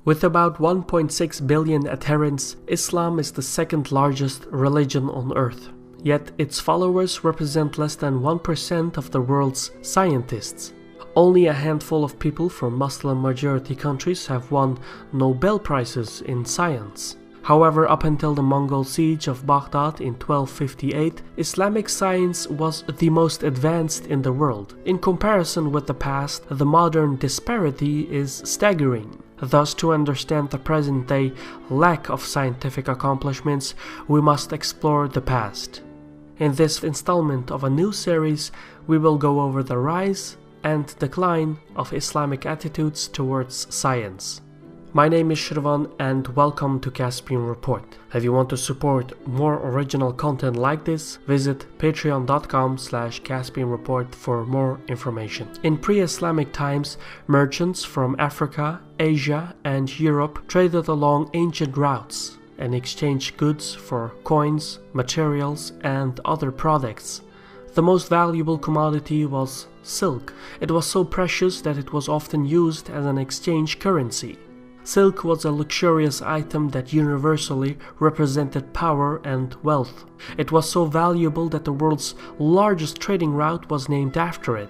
With about 1.6 billion adherents, Islam is the second largest religion on earth. Yet its followers represent less than 1% of the world's scientists. Only a handful of people from Muslim-majority countries have won Nobel Prizes in science. However, up until the Mongol siege of Baghdad in 1258, Islamic science was the most advanced in the world. In comparison with the past, the modern disparity is staggering. Thus, to understand the present-day lack of scientific accomplishments, we must explore the past. In this installment of a new series, we will go over the rise and decline of Islamic attitudes towards science. My name is Shirvan and welcome to Caspian Report. If you want to support more original content like this, visit patreon.com/Caspian Report for more information. In pre-Islamic times, merchants from Africa, Asia and Europe traded along ancient routes and exchanged goods for coins, materials and other products. The most valuable commodity was silk. It was so precious that it was often used as an exchange currency. Silk was a luxurious item that universally represented power and wealth. It was so valuable that the world's largest trading route was named after it.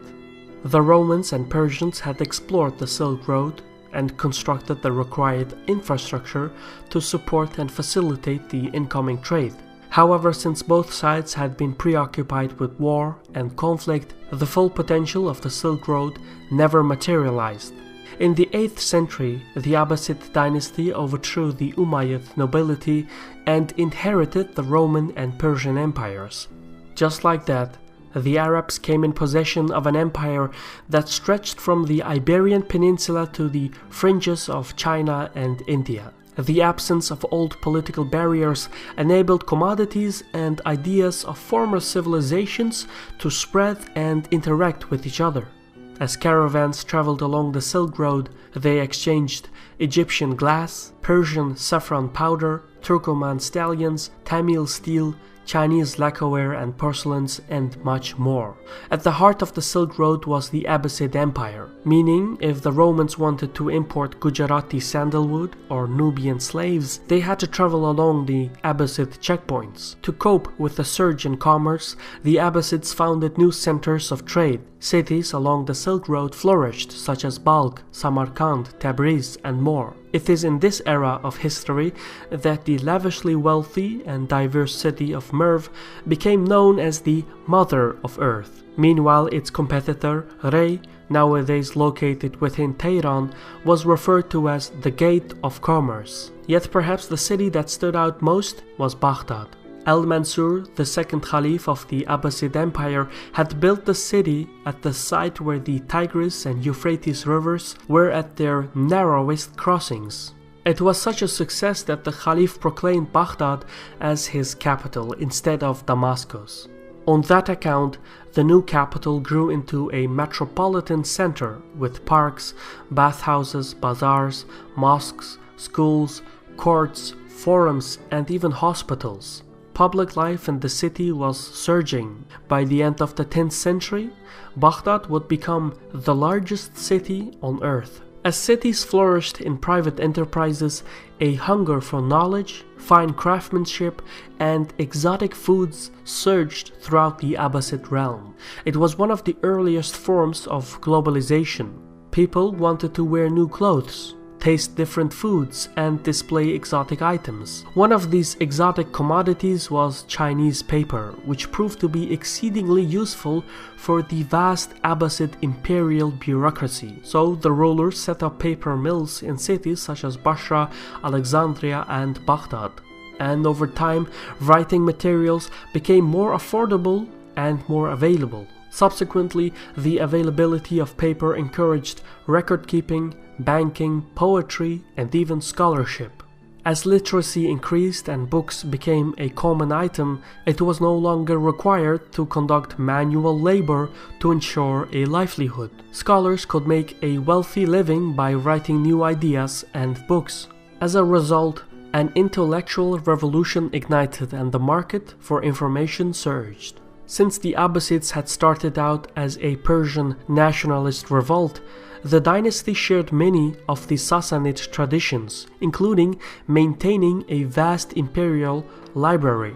The Romans and Persians had explored the Silk Road and constructed the required infrastructure to support and facilitate the incoming trade. However, since both sides had been preoccupied with war and conflict, the full potential of the Silk Road never materialized. In the 8th century, the Abbasid dynasty overthrew the Umayyad nobility and inherited the Roman and Persian empires. Just like that, the Arabs came in possession of an empire that stretched from the Iberian Peninsula to the fringes of China and India. The absence of old political barriers enabled commodities and ideas of former civilizations to spread and interact with each other. As caravans traveled along the Silk Road, they exchanged Egyptian glass, Persian saffron powder, Turkoman stallions, Tamil steel, Chinese lacquerware and porcelains, and much more. At the heart of the Silk Road was the Abbasid Empire, meaning if the Romans wanted to import Gujarati sandalwood or Nubian slaves, they had to travel along the Abbasid checkpoints. To cope with the surge in commerce, the Abbasids founded new centers of trade. Cities along the Silk Road flourished, such as Balkh, Samarkand, Tabriz, and more. It is in this era of history that the lavishly wealthy and diverse city of Merv became known as the Mother of Earth. Meanwhile, its competitor, Rey, nowadays located within Tehran, was referred to as the Gate of Commerce. Yet perhaps the city that stood out most was Baghdad. Al-Mansur, the second Caliph of the Abbasid Empire, had built the city at the site where the Tigris and Euphrates rivers were at their narrowest crossings. It was such a success that the Caliph proclaimed Baghdad as his capital instead of Damascus. On that account, the new capital grew into a metropolitan center with parks, bathhouses, bazaars, mosques, schools, courts, forums, and even hospitals. Public life in the city was surging. By the end of the 10th century, Baghdad would become the largest city on earth. As cities flourished in private enterprises, a hunger for knowledge, fine craftsmanship, and exotic foods surged throughout the Abbasid realm. It was one of the earliest forms of globalization. People wanted to wear new clothes, taste different foods, and display exotic items. One of these exotic commodities was Chinese paper, which proved to be exceedingly useful for the vast Abbasid imperial bureaucracy. So the rulers set up paper mills in cities such as Basra, Alexandria, and Baghdad. And over time, writing materials became more affordable and more available. Subsequently, the availability of paper encouraged record-keeping, banking, poetry, and even scholarship. As literacy increased and books became a common item, it was no longer required to conduct manual labor to ensure a livelihood. Scholars could make a wealthy living by writing new ideas and books. As a result, an intellectual revolution ignited and the market for information surged. Since the Abbasids had started out as a Persian nationalist revolt, The dynasty shared many of the Sassanid traditions, including maintaining a vast imperial library.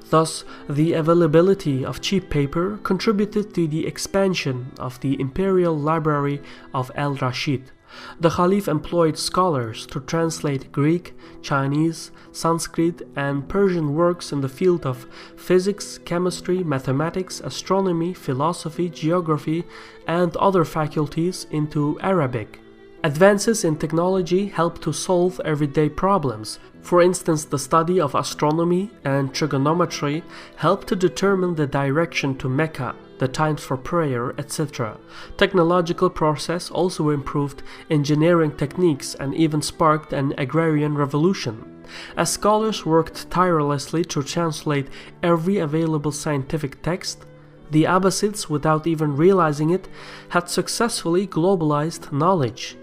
Thus, the availability of cheap paper contributed to the expansion of the imperial library of al-Rashid. The Caliph employed scholars to translate Greek, Chinese, Sanskrit, and Persian works in the field of physics, chemistry, mathematics, astronomy, philosophy, geography, and other faculties into Arabic. Advances in technology helped to solve everyday problems. For instance, the study of astronomy and trigonometry helped to determine the direction to Mecca, the times for prayer, etc. Technological process also improved engineering techniques and even sparked an agrarian revolution. As scholars worked tirelessly to translate every available scientific text, the Abbasids, without even realizing it, had successfully globalized knowledge.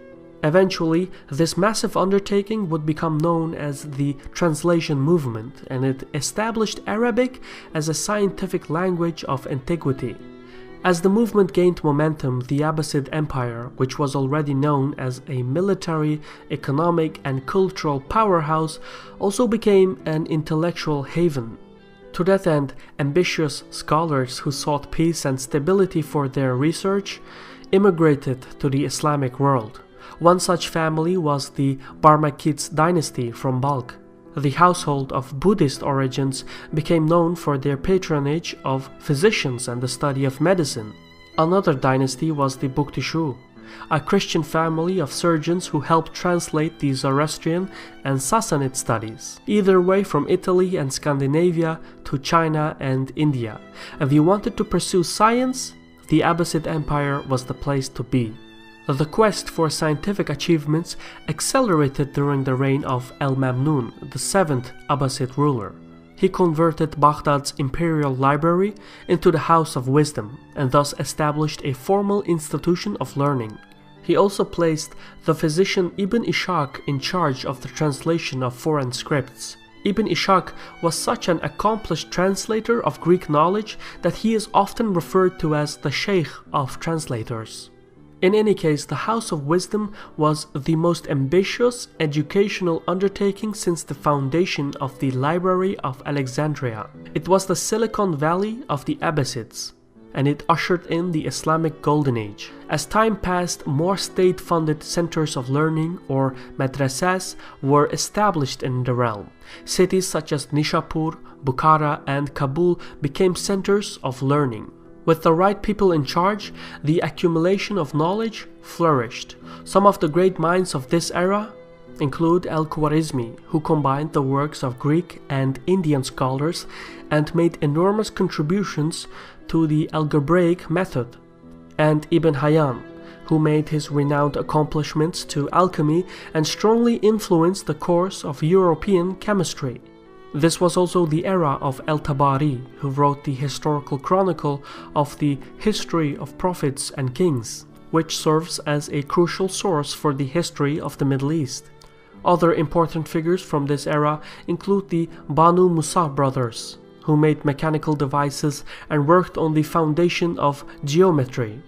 Eventually, this massive undertaking would become known as the translation movement, and it established Arabic as a scientific language of antiquity. As the movement gained momentum, the Abbasid Empire, which was already known as a military, economic, and cultural powerhouse, also became an intellectual haven. To that end, ambitious scholars who sought peace and stability for their research immigrated to the Islamic world. One such family was the Barmakids dynasty from Balkh. The household of Buddhist origins became known for their patronage of physicians and the study of medicine. Another dynasty was the Buktishu, a Christian family of surgeons who helped translate the Zoroastrian and Sassanid studies, either way from Italy and Scandinavia to China and India. If you wanted to pursue science, the Abbasid Empire was the place to be. The quest for scientific achievements accelerated during the reign of Al-Mamnun, the seventh Abbasid ruler. He converted Baghdad's imperial library into the House of Wisdom, and thus established a formal institution of learning. He also placed the physician Ibn Ishaq in charge of the translation of foreign scripts. Ibn Ishaq was such an accomplished translator of Greek knowledge that he is often referred to as the Sheikh of translators. In any case, the House of Wisdom was the most ambitious educational undertaking since the foundation of the Library of Alexandria. It was the Silicon Valley of the Abbasids, and it ushered in the Islamic Golden Age. As time passed, more state-funded centers of learning, or madrasas, were established in the realm. Cities such as Nishapur, Bukhara, and Kabul became centers of learning. With the right people in charge, the accumulation of knowledge flourished. Some of the great minds of this era include Al-Khwarizmi, who combined the works of Greek and Indian scholars and made enormous contributions to the algebraic method, and Ibn Hayyan, who made his renowned accomplishments to alchemy and strongly influenced the course of European chemistry. This was also the era of Al-Tabari, who wrote the historical chronicle of the history of prophets and kings, which serves as a crucial source for the history of the Middle East. Other important figures from this era include the Banu Musa brothers, who made mechanical devices and worked on the foundation of geometry.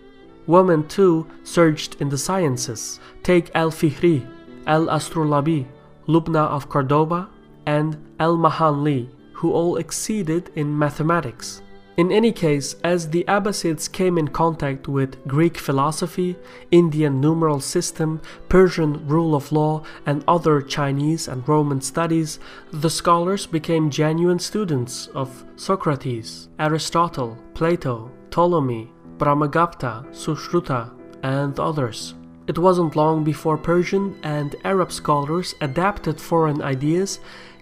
Women too surged in the sciences. Take Al-Fihri, Al-Astrolabi, Lubna of Cordoba, and Al-Mahanli, who all exceeded in mathematics. In any case, as the Abbasids came in contact with Greek philosophy, Indian numeral system, Persian rule of law, and other Chinese and Roman studies, the scholars became genuine students of Socrates, Aristotle, Plato, Ptolemy, Brahmagupta, Sushruta, and others. It wasn't long before Persian and Arab scholars adapted foreign ideas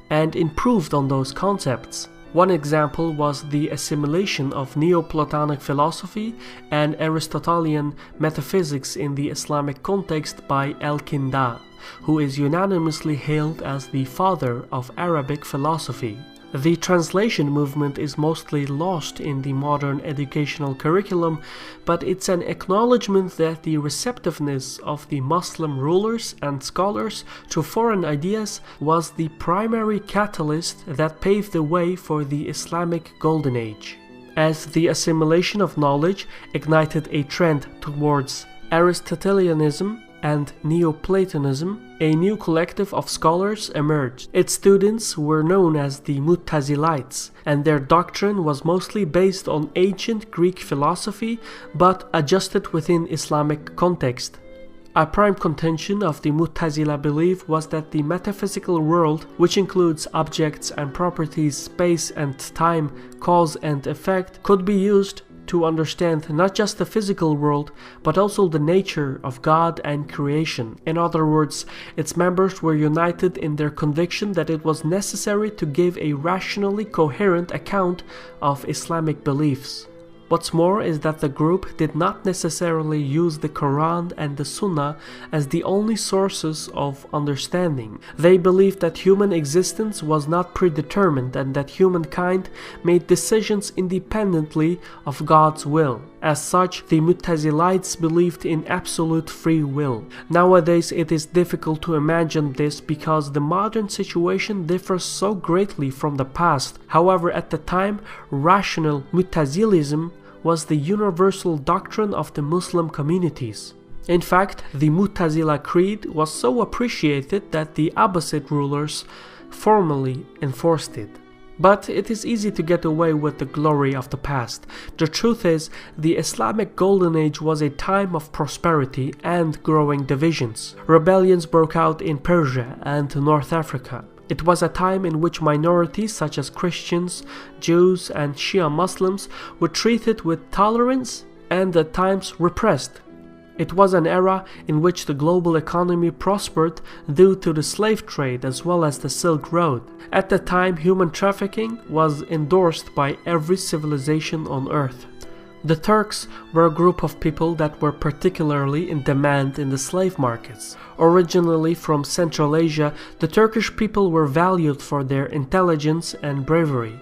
and improved on those concepts. One example was the assimilation of Neoplatonic philosophy and Aristotelian metaphysics in the Islamic context by Al-Kinda, who is unanimously hailed as the father of Arabic philosophy. The translation movement is mostly lost in the modern educational curriculum, but it's an acknowledgement that the receptiveness of the Muslim rulers and scholars to foreign ideas was the primary catalyst that paved the way for the Islamic Golden Age. As the assimilation of knowledge ignited a trend towards Aristotelianism and Neoplatonism, a new collective of scholars emerged. Its students were known as the Mu'tazilites, and their doctrine was mostly based on ancient Greek philosophy but adjusted within Islamic context. A prime contention of the Mu'tazila belief was that the metaphysical world, which includes objects and properties, space and time, cause and effect, could be used to understand not just the physical world, but also the nature of God and creation. In other words, its members were united in their conviction that it was necessary to give a rationally coherent account of Islamic beliefs. What's more is that the group did not necessarily use the Quran and the Sunnah as the only sources of understanding. They believed that human existence was not predetermined and that humankind made decisions independently of God's will. As such, the Mu'tazilites believed in absolute free will. Nowadays, it is difficult to imagine this because the modern situation differs so greatly from the past. However, at the time, rational Mu'tazilism was the universal doctrine of the Muslim communities. In fact, the Mu'tazila creed was so appreciated that the Abbasid rulers formally enforced it. But it is easy to get away with the glory of the past. The truth is, the Islamic Golden Age was a time of prosperity and growing divisions. Rebellions broke out in Persia and North Africa. It was a time in which minorities such as Christians, Jews, and Shia Muslims were treated with tolerance and at times repressed. It was an era in which the global economy prospered due to the slave trade as well as the Silk Road. At the time, human trafficking was endorsed by every civilization on earth. The Turks were a group of people that were particularly in demand in the slave markets. Originally from Central Asia, the Turkish people were valued for their intelligence and bravery.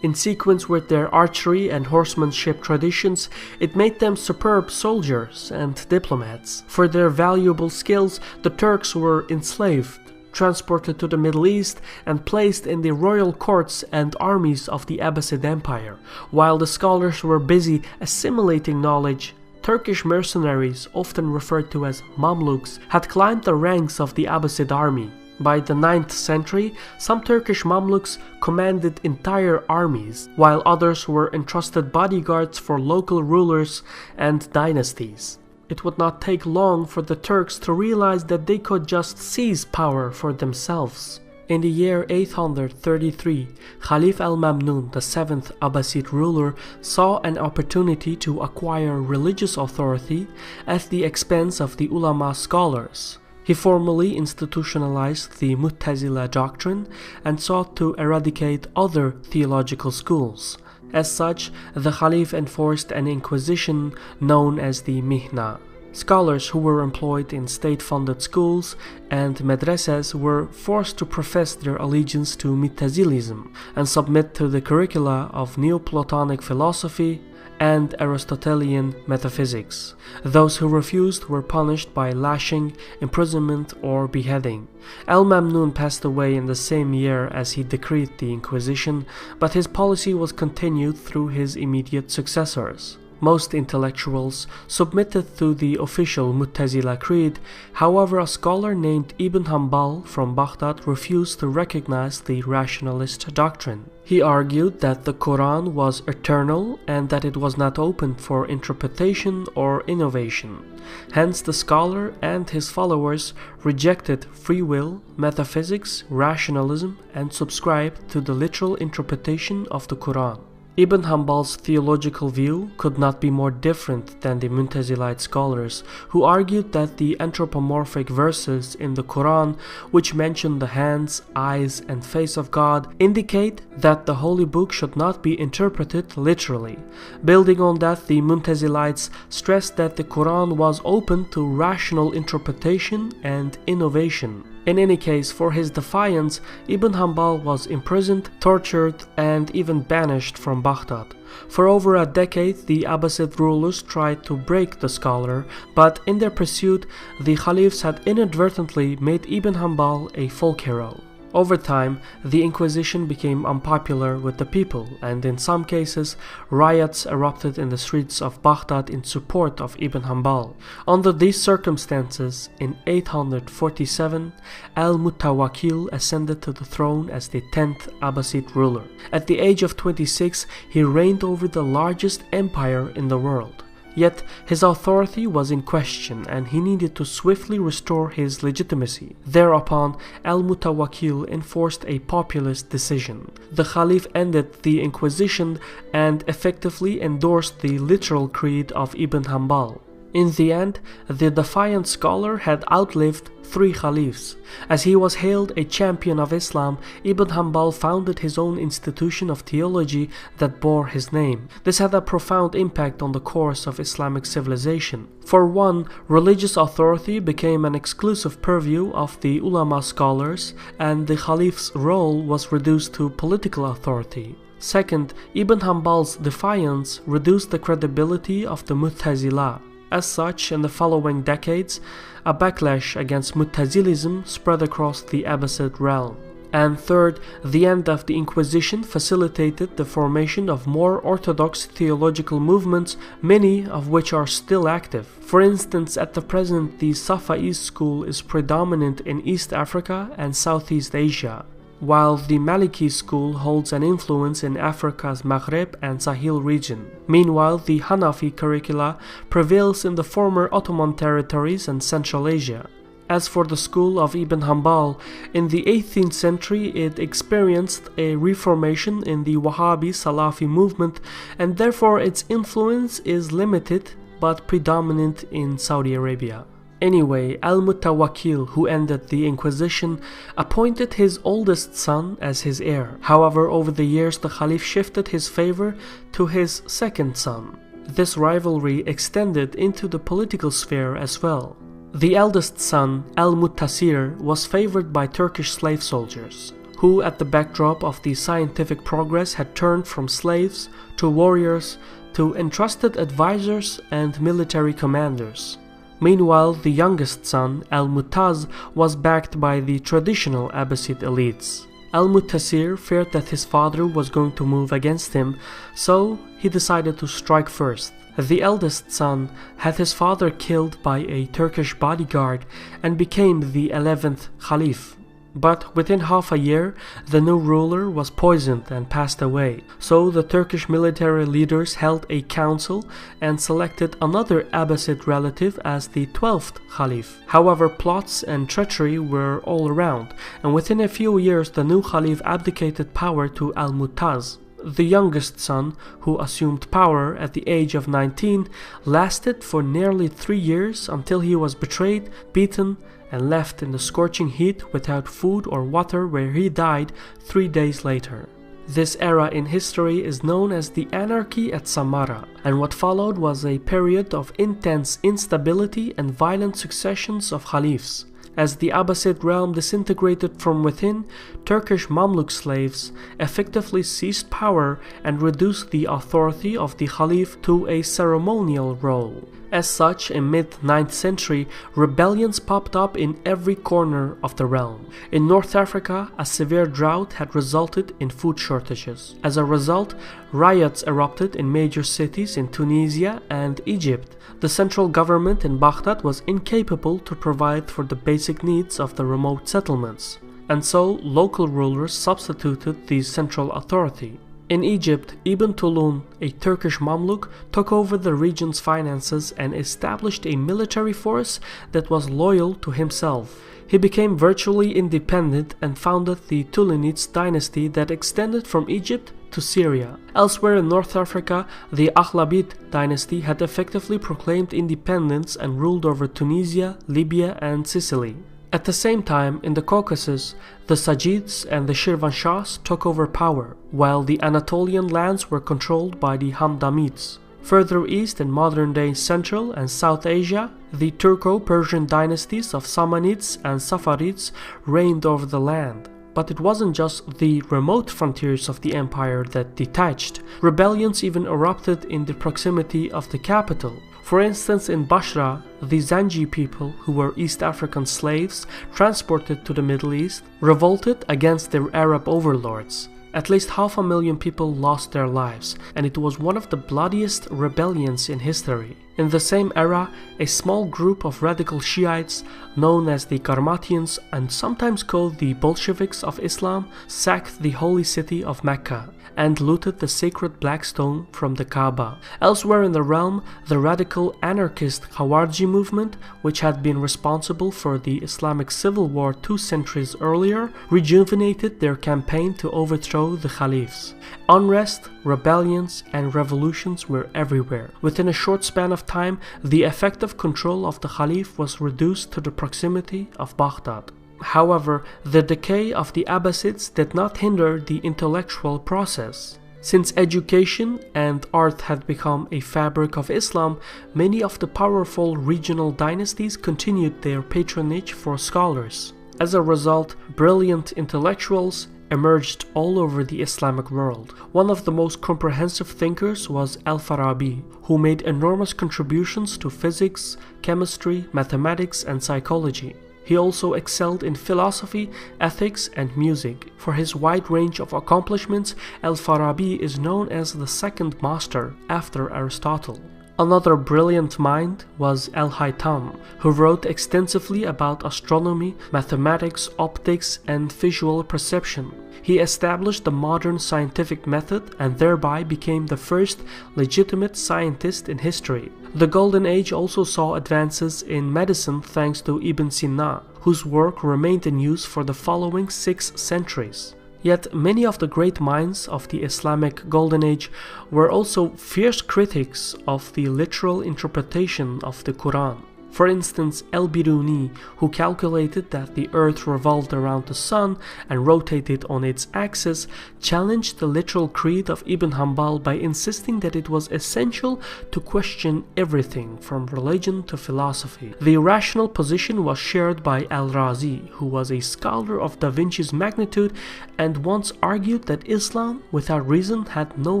In sequence with their archery and horsemanship traditions, it made them superb soldiers and diplomats. For their valuable skills, the Turks were enslaved, transported to the Middle East, and placed in the royal courts and armies of the Abbasid Empire. While the scholars were busy assimilating knowledge, Turkish mercenaries, often referred to as Mamluks, had climbed the ranks of the Abbasid army. By the 9th century, some Turkish Mamluks commanded entire armies, while others were entrusted bodyguards for local rulers and dynasties. It would not take long for the Turks to realize that they could just seize power for themselves. In the year 833, Khalif al-Mamnun, the 7th Abbasid ruler, saw an opportunity to acquire religious authority at the expense of the ulama scholars. He formally institutionalized the Mu'tazila doctrine and sought to eradicate other theological schools. As such, the Khalif enforced an inquisition known as the Mihna. Scholars who were employed in state-funded schools and madrasas were forced to profess their allegiance to Mu'tazilism and submit to the curricula of Neoplatonic philosophy and Aristotelian metaphysics. Those who refused were punished by lashing, imprisonment, or beheading. Al-Mamnun passed away in the same year as he decreed the Inquisition, but his policy was continued through his immediate successors. Most intellectuals submitted to the official Mu'tazila creed. However, a scholar named Ibn Hanbal from Baghdad refused to recognize the rationalist doctrine. He argued that the Quran was eternal and that it was not open for interpretation or innovation. Hence, the scholar and his followers rejected free will, metaphysics, rationalism, and subscribed to the literal interpretation of the Quran. Ibn Hanbal's theological view could not be more different than the Mu'tazilite scholars, who argued that the anthropomorphic verses in the Quran, which mention the hands, eyes, and face of God, indicate that the holy book should not be interpreted literally. Building on that, the Mu'tazilites stressed that the Quran was open to rational interpretation and innovation. In any case, for his defiance, Ibn Hanbal was imprisoned, tortured, and even banished from Baghdad. For over a decade, the Abbasid rulers tried to break the scholar, but in their pursuit, the Caliphs had inadvertently made Ibn Hanbal a folk hero. Over time, the Inquisition became unpopular with the people, and in some cases, riots erupted in the streets of Baghdad in support of Ibn Hanbal. Under these circumstances, in 847, al-Mutawakkil ascended to the throne as the 10th Abbasid ruler. At the age of 26, he reigned over the largest empire in the world. Yet his authority was in question and he needed to swiftly restore his legitimacy. Thereupon, al-Mutawakkil enforced a populist decision. The Caliph ended the Inquisition and effectively endorsed the literal creed of Ibn Hanbal. In the end, the defiant scholar had outlived 3 caliphs. As he was hailed a champion of Islam, Ibn Hanbal founded his own institution of theology that bore his name. This had a profound impact on the course of Islamic civilization. For one, religious authority became an exclusive purview of the ulama scholars, and the caliph's role was reduced to political authority. Second, Ibn Hanbal's defiance reduced the credibility of the Mu'tazila. As such, in the following decades, a backlash against Mu'tazilism spread across the Abbasid realm. And third, the end of the Inquisition facilitated the formation of more orthodox theological movements, many of which are still active. For instance, at the present, the Safa'i school is predominant in East Africa and Southeast Asia, while the Maliki school holds an influence in Africa's Maghreb and Sahel region. Meanwhile, the Hanafi curricula prevails in the former Ottoman territories and Central Asia. As for the school of Ibn Hanbal, in the 18th century it experienced a reformation in the Wahhabi Salafi movement, and therefore its influence is limited but predominant in Saudi Arabia. Anyway, al-Mutawakkil, who ended the Inquisition, appointed his oldest son as his heir. However, over the years the Caliph shifted his favor to his second son. This rivalry extended into the political sphere as well. The eldest son, al-Mutasir, was favored by Turkish slave soldiers, who at the backdrop of the scientific progress had turned from slaves to warriors to entrusted advisors and military commanders. Meanwhile, the youngest son, al-Mu'taz, was backed by the traditional Abbasid elites. Al-Mutasir feared that his father was going to move against him, so he decided to strike first. The eldest son had his father killed by a Turkish bodyguard and became the 11th Caliph. But within half a year, the new ruler was poisoned and passed away. So the Turkish military leaders held a council and selected another Abbasid relative as the 12th Caliph. However, plots and treachery were all around, and within a few years the new Caliph abdicated power to al-Mu'taz. The youngest son, who assumed power at the age of 19, lasted for nearly 3 years until he was betrayed, beaten, and left in the scorching heat without food or water, where he died 3 days later. This era in history is known as the Anarchy at Samarra, and what followed was a period of intense instability and violent successions of caliphs. As the Abbasid realm disintegrated from within, Turkish Mamluk slaves effectively seized power and reduced the authority of the Caliph to a ceremonial role. As such, in mid-9th century, rebellions popped up in every corner of the realm. In North Africa, a severe drought had resulted in food shortages. As a result, riots erupted in major cities in Tunisia and Egypt. The central government in Baghdad was incapable to provide for the basic needs of the remote settlements, and so local rulers substituted the central authority. In Egypt, Ibn Tulun, a Turkish Mamluk, took over the region's finances and established a military force that was loyal to himself. He became virtually independent and founded the Tulunids dynasty that extended from Egypt to Syria. Elsewhere in North Africa, the Aghlabid dynasty had effectively proclaimed independence and ruled over Tunisia, Libya, and Sicily. At the same time, in the Caucasus, the Sajids and the Shirvanshahs took over power, while the Anatolian lands were controlled by the Hamdanids. Further east in modern-day Central and South Asia, the Turco-Persian dynasties of Samanids and Safarids reigned over the land. But it wasn't just the remote frontiers of the empire that detached. Rebellions even erupted in the proximity of the capital. For instance, in Bashra, the Zanji people, who were East African slaves transported to the Middle East, revolted against their Arab overlords. At least 500,000 people lost their lives, and it was one of the bloodiest rebellions in history. In the same era, a small group of radical Shiites, known as the Karmatians and sometimes called the Bolsheviks of Islam, sacked the holy city of Mecca and looted the sacred black stone from the Kaaba. Elsewhere in the realm, the radical anarchist Khawarji movement, which had been responsible for the Islamic civil war 2 centuries earlier, rejuvenated their campaign to overthrow the caliphs. Unrest, rebellions, and revolutions were everywhere. Within a short span of time, the effective control of the caliph was reduced to the proximity of Baghdad. However, the decay of the Abbasids did not hinder the intellectual process. Since education and art had become a fabric of Islam, many of the powerful regional dynasties continued their patronage for scholars. As a result, brilliant intellectuals emerged all over the Islamic world. One of the most comprehensive thinkers was Al-Farabi, who made enormous contributions to physics, chemistry, mathematics, and psychology. He also excelled in philosophy, ethics, and music. For his wide range of accomplishments, Al-Farabi is known as the second master after Aristotle. Another brilliant mind was Al-Haytham, who wrote extensively about astronomy, mathematics, optics, and visual perception. He established the modern scientific method and thereby became the first legitimate scientist in history. The Golden Age also saw advances in medicine thanks to Ibn Sina, whose work remained in use for the following 6 centuries. Yet many of the great minds of the Islamic Golden Age were also fierce critics of the literal interpretation of the Quran. For instance, Al-Biruni, who calculated that the earth revolved around the sun and rotated on its axis, challenged the literal creed of Ibn Hanbal by insisting that it was essential to question everything from religion to philosophy. The irrational position was shared by Al-Razi, who was a scholar of Da Vinci's magnitude and once argued that Islam without reason had no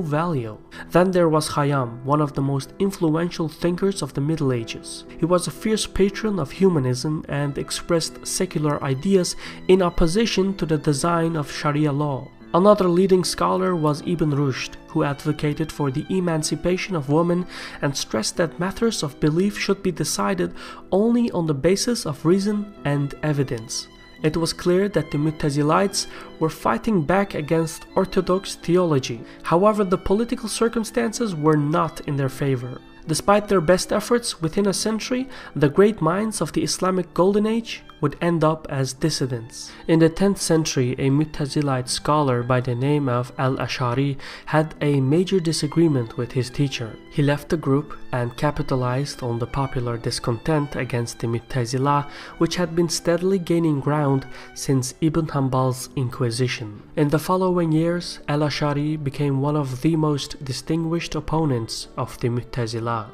value. Then there was Khayyam, one of the most influential thinkers of the Middle Ages. He was a fierce patron of humanism and expressed secular ideas in opposition to the design of Sharia law. Another leading scholar was Ibn Rushd, who advocated for the emancipation of women and stressed that matters of belief should be decided only on the basis of reason and evidence. It was clear that the Mu'tazilites were fighting back against orthodox theology. However, the political circumstances were not in their favor. Despite their best efforts within a century, the great minds of the Islamic Golden Age would end up as dissidents. In the 10th century, a Mu'tazilite scholar by the name of Al-Ash'ari had a major disagreement with his teacher. He left the group and capitalized on the popular discontent against the Mu'tazila, which had been steadily gaining ground since Ibn Hanbal's Inquisition. In the following years, Al-Ash'ari became one of the most distinguished opponents of the Mu'tazila.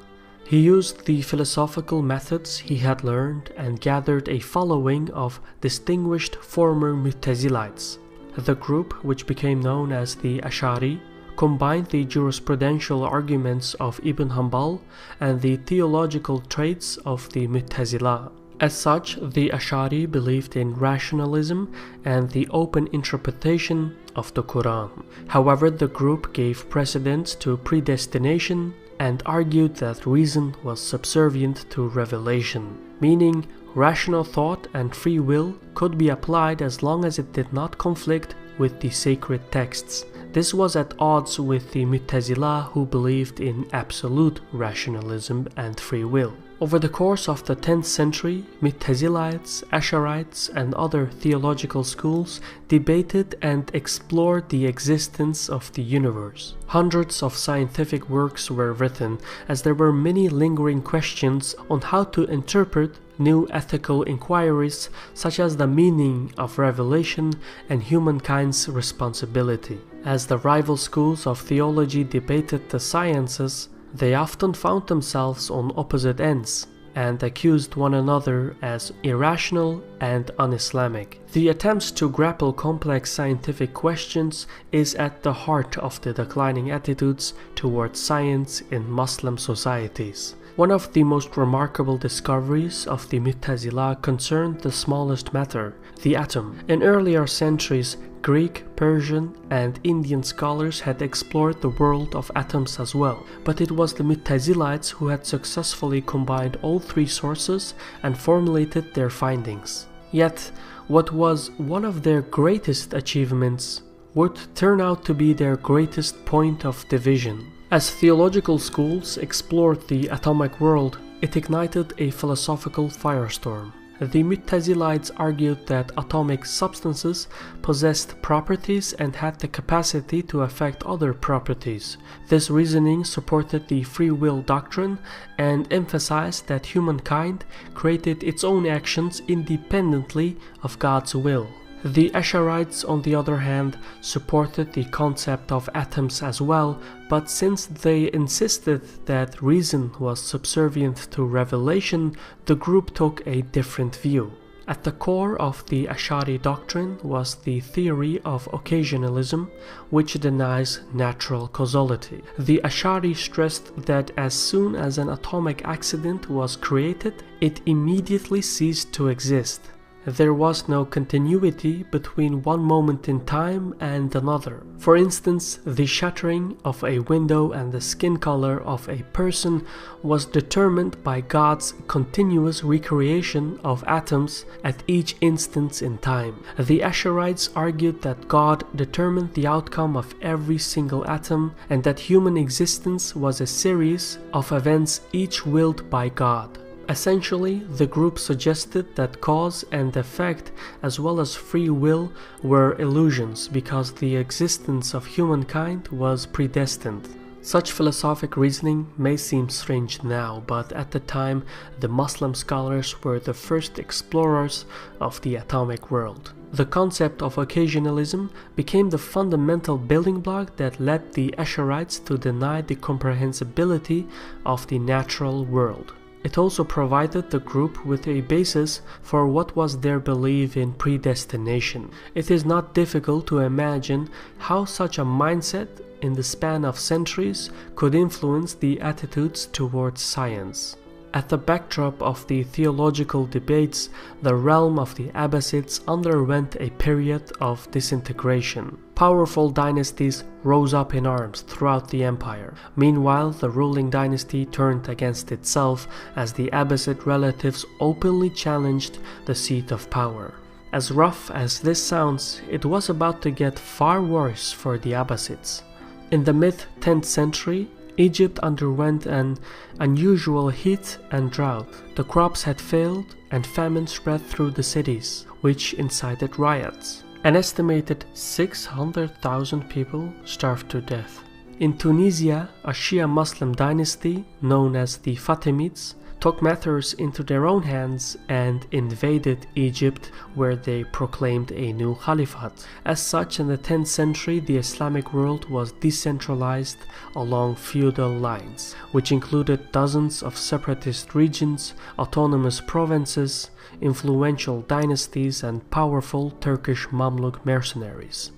He used the philosophical methods he had learned and gathered a following of distinguished former Mu'tazilites. The group, which became known as the Ash'ari, combined the jurisprudential arguments of Ibn Hanbal and the theological traits of the Mu'tazila. As such, the Ash'ari believed in rationalism and the open interpretation of the Quran. However, the group gave precedence to predestination and argued that reason was subservient to revelation, meaning rational thought and free will could be applied as long as it did not conflict with the sacred texts. This was at odds with the Mu'tazila, who believed in absolute rationalism and free will. Over the course of the 10th century, Mu'tazilites, Ash'arites, and other theological schools debated and explored the existence of the universe. Hundreds of scientific works were written, as there were many lingering questions on how to interpret new ethical inquiries such as the meaning of revelation and humankind's responsibility. As the rival schools of theology debated the sciences, they often found themselves on opposite ends and accused one another as irrational and un-Islamic. The attempts to grapple complex scientific questions is at the heart of the declining attitudes towards science in Muslim societies. One of the most remarkable discoveries of the Mu'tazila concerned the smallest matter, the atom. In earlier centuries, Greek, Persian, and Indian scholars had explored the world of atoms as well, but it was the Mu'tazilites who had successfully combined all three sources and formulated their findings. Yet, what was one of their greatest achievements would turn out to be their greatest point of division. As theological schools explored the atomic world, it ignited a philosophical firestorm. The Mu'tazilites argued that atomic substances possessed properties and had the capacity to affect other properties. This reasoning supported the free will doctrine and emphasized that humankind created its own actions independently of God's will. The Ash'arites, on the other hand, supported the concept of atoms as well, but since they insisted that reason was subservient to revelation, the group took a different view. At the core of the Ash'ari doctrine was the theory of occasionalism, which denies natural causality. The Ash'ari stressed that as soon as an atomic accident was created, it immediately ceased to exist. There was no continuity between one moment in time and another. For instance, the shattering of a window and the skin color of a person was determined by God's continuous recreation of atoms at each instance in time. The Ash'arites argued that God determined the outcome of every single atom and that human existence was a series of events each willed by God. Essentially, the group suggested that cause and effect as well as free will were illusions because the existence of humankind was predestined. Such philosophic reasoning may seem strange now, but at the time the Muslim scholars were the first explorers of the atomic world. The concept of occasionalism became the fundamental building block that led the Ash'arites to deny the comprehensibility of the natural world. It also provided the group with a basis for what was their belief in predestination. It is not difficult to imagine how such a mindset in the span of centuries could influence the attitudes towards science. At the backdrop of the theological debates, the realm of the Abbasids underwent a period of disintegration. Powerful dynasties rose up in arms throughout the empire. Meanwhile, the ruling dynasty turned against itself as the Abbasid relatives openly challenged the seat of power. As rough as this sounds, it was about to get far worse for the Abbasids. In the mid-10th century, Egypt underwent an unusual heat and drought. The crops had failed and famine spread through the cities, which incited riots. An estimated 600,000 people starved to death. In Tunisia, a Shia Muslim dynasty known as the Fatimids took matters into their own hands and invaded Egypt, where they proclaimed a new caliphate. As such, in the 10th century, the Islamic world was decentralized along feudal lines, which included dozens of separatist regions, autonomous provinces, influential dynasties, and powerful Turkish Mamluk mercenaries.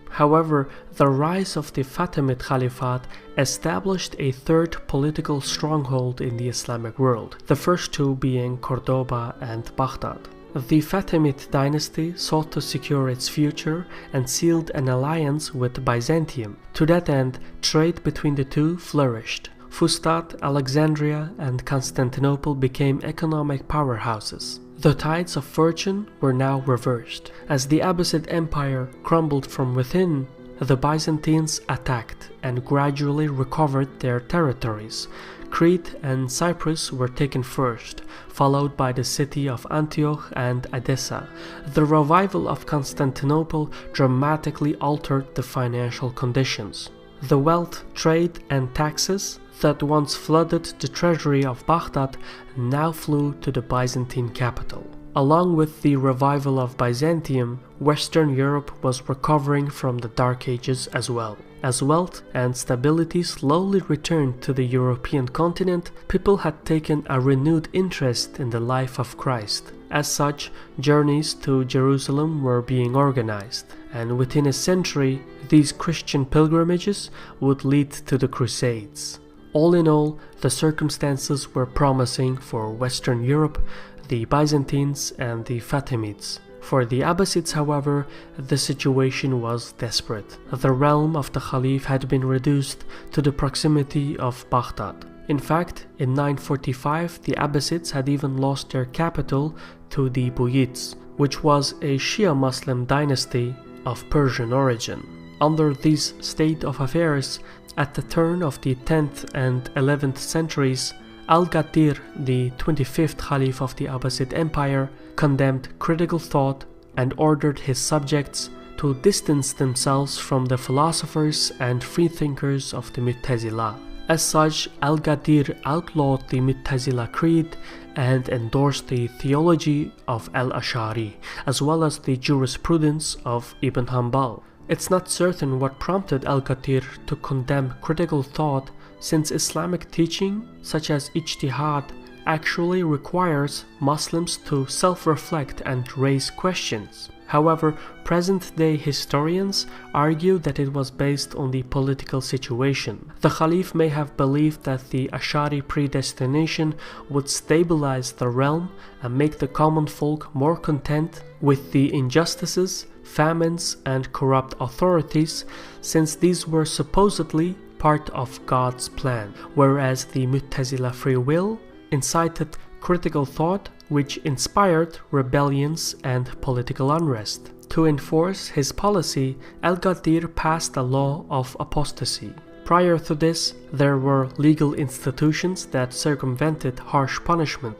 However, the rise of the Fatimid Caliphate established a third political stronghold in the Islamic world, the first two being Cordoba and Baghdad. The Fatimid dynasty sought to secure its future and sealed an alliance with Byzantium. To that end, trade between the two flourished. Fustat, Alexandria, and Constantinople became economic powerhouses. The tides of fortune were now reversed. As the Abbasid Empire crumbled from within, the Byzantines attacked and gradually recovered their territories. Crete and Cyprus were taken first, followed by the city of Antioch and Edessa. The revival of Constantinople dramatically altered the financial conditions. The wealth, trade, and taxes that once flooded the treasury of Baghdad now flew to the Byzantine capital. Along with the revival of Byzantium, Western Europe was recovering from the Dark Ages as well. As wealth and stability slowly returned to the European continent, people had taken a renewed interest in the life of Christ. As such, journeys to Jerusalem were being organized, and within a century, these Christian pilgrimages would lead to the Crusades. All in all, the circumstances were promising for Western Europe, the Byzantines and the Fatimids. For the Abbasids, however, the situation was desperate. The realm of the Caliph had been reduced to the proximity of Baghdad. In fact, in 945, the Abbasids had even lost their capital to the Buyids, which was a Shia Muslim dynasty of Persian origin. Under this state of affairs, at the turn of the 10th and 11th centuries, Al-Ghadir, the 25th Caliph of the Abbasid Empire, condemned critical thought and ordered his subjects to distance themselves from the philosophers and freethinkers of the Mu'tazila. As such, Al-Ghadir outlawed the Mu'tazila creed and endorsed the theology of Al-Ash'ari, as well as the jurisprudence of Ibn Hanbal. It's not certain what prompted Al-Ghadir to condemn critical thought, since Islamic teaching, such as ijtihad, actually requires Muslims to self-reflect and raise questions. However, present-day historians argue that it was based on the political situation. The Caliph may have believed that the Ash'ari predestination would stabilize the realm and make the common folk more content with the injustices, famines, and corrupt authorities, since these were supposedly part of God's plan, whereas the Mu'tazila free will incited critical thought, which inspired rebellions and political unrest. To enforce his policy, Al-Ghadir passed a law of apostasy. Prior to this, there were legal institutions that circumvented harsh punishment.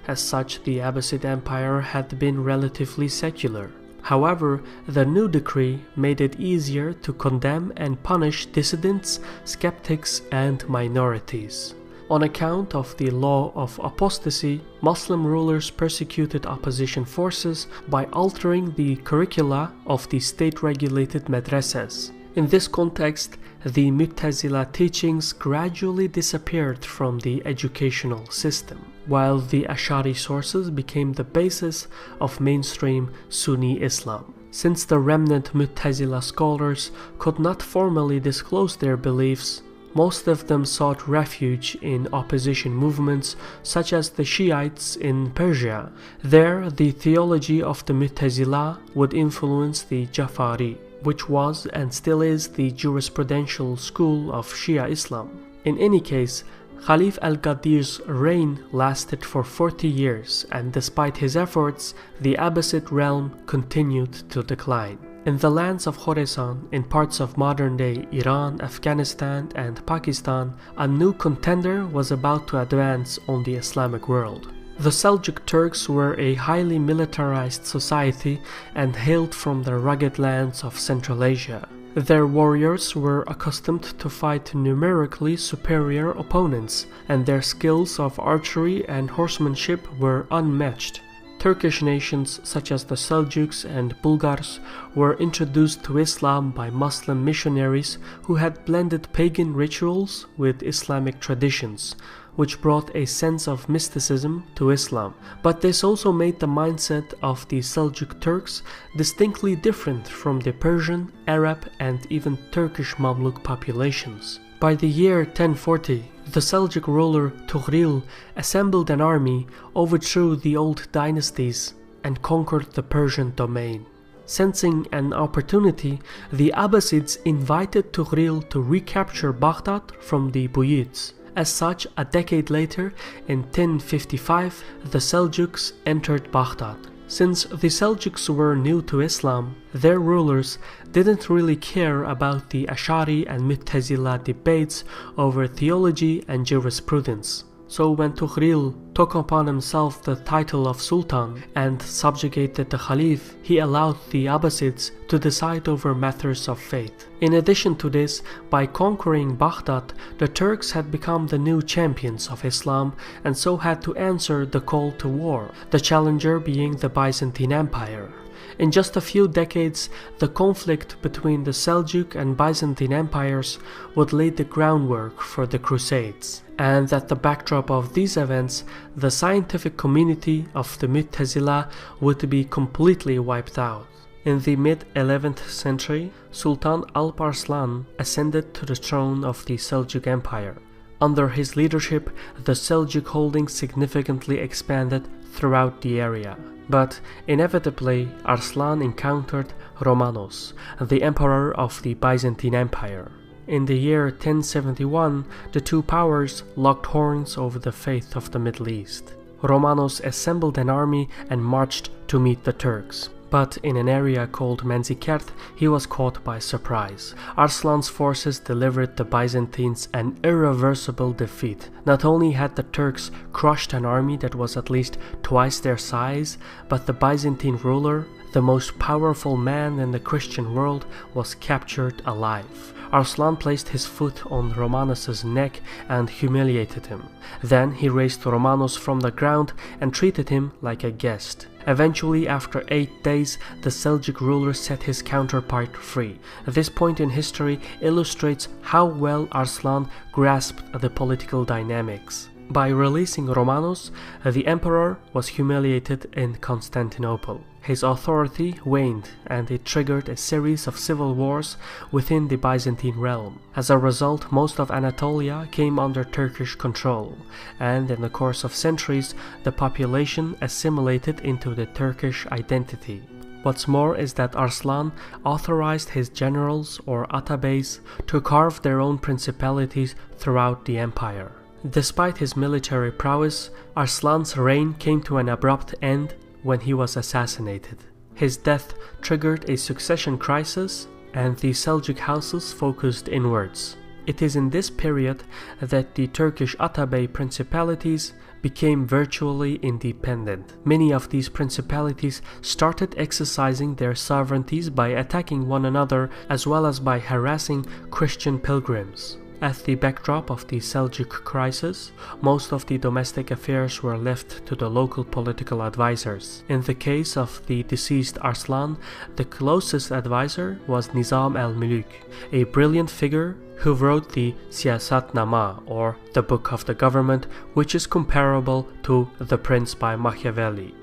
As such, the Abbasid Empire had been relatively secular. However, the new decree made it easier to condemn and punish dissidents, skeptics, and minorities. On account of the law of apostasy, Muslim rulers persecuted opposition forces by altering the curricula of the state-regulated madrasas. In this context, the Mu'tazila teachings gradually disappeared from the educational system, while the Ash'ari sources became the basis of mainstream Sunni Islam. Since the remnant Mu'tazila scholars could not formally disclose their beliefs, most of them sought refuge in opposition movements such as the Shiites in Persia. There, the theology of the Mu'tazila would influence the Jafari, which was and still is the jurisprudential school of Shia Islam. In any case, Caliph Al-Ghadir's reign lasted for 40 years, and despite his efforts, the Abbasid realm continued to decline. In the lands of Khorasan, in parts of modern-day Iran, Afghanistan, and Pakistan, a new contender was about to advance on the Islamic world. The Seljuk Turks were a highly militarized society and hailed from the rugged lands of Central Asia. Their warriors were accustomed to fight numerically superior opponents, and their skills of archery and horsemanship were unmatched. Turkish nations such as the Seljuks and Bulgars were introduced to Islam by Muslim missionaries who had blended pagan rituals with Islamic traditions, which brought a sense of mysticism to Islam. But this also made the mindset of the Seljuk Turks distinctly different from the Persian, Arab, and even Turkish Mamluk populations. By the year 1040, the Seljuk ruler Tughril assembled an army, overthrew the old dynasties, and conquered the Persian domain. Sensing an opportunity, the Abbasids invited Tughril to recapture Baghdad from the Buyids. As such, a decade later, in 1055, the Seljuks entered Baghdad. Since the Seljuks were new to Islam, their rulers didn't really care about the Ash'ari and Mu'tazila debates over theology and jurisprudence. So when Tughril took upon himself the title of Sultan and subjugated the Caliph, he allowed the Abbasids to decide over matters of faith. In addition to this, by conquering Baghdad, the Turks had become the new champions of Islam and so had to answer the call to war, the challenger being the Byzantine Empire. In just a few decades, the conflict between the Seljuk and Byzantine empires would lay the groundwork for the Crusades. And at the backdrop of these events, the scientific community of the Mu'tazila would be completely wiped out. In the mid-11th century, Sultan Alp Arslan ascended to the throne of the Seljuk Empire. Under his leadership, the Seljuk holdings significantly expanded throughout the area. But inevitably, Arslan encountered Romanos, the emperor of the Byzantine Empire. In the year 1071, the two powers locked horns over the fate of the Middle East. Romanos assembled an army and marched to meet the Turks. But in an area called Manzikert, he was caught by surprise. Arslan's forces delivered the Byzantines an irreversible defeat. Not only had the Turks crushed an army that was at least twice their size, but the Byzantine ruler, the most powerful man in the Christian world, was captured alive. Arslan placed his foot on Romanos's neck and humiliated him. Then he raised Romanos from the ground and treated him like a guest. Eventually, after 8 days, the Seljuk ruler set his counterpart free. This point in history illustrates how well Arslan grasped the political dynamics. By releasing Romanos, the emperor was humiliated in Constantinople. His authority waned, and it triggered a series of civil wars within the Byzantine realm. As a result, most of Anatolia came under Turkish control, and in the course of centuries, the population assimilated into the Turkish identity. What's more is that Arslan authorized his generals, or atabeys, to carve their own principalities throughout the empire. Despite his military prowess, Arslan's reign came to an abrupt end when he was assassinated. His death triggered a succession crisis, and the Seljuk houses focused inwards. It is in this period that the Turkish atabey principalities became virtually independent. Many of these principalities started exercising their sovereignties by attacking one another as well as by harassing Christian pilgrims. At the backdrop of the Seljuk crisis, most of the domestic affairs were left to the local political advisors. In the case of the deceased Arslan, the closest advisor was Nizam al-Muluk, a brilliant figure who wrote the Siyasatnama, or the Book of the Government, which is comparable to The Prince by Machiavelli.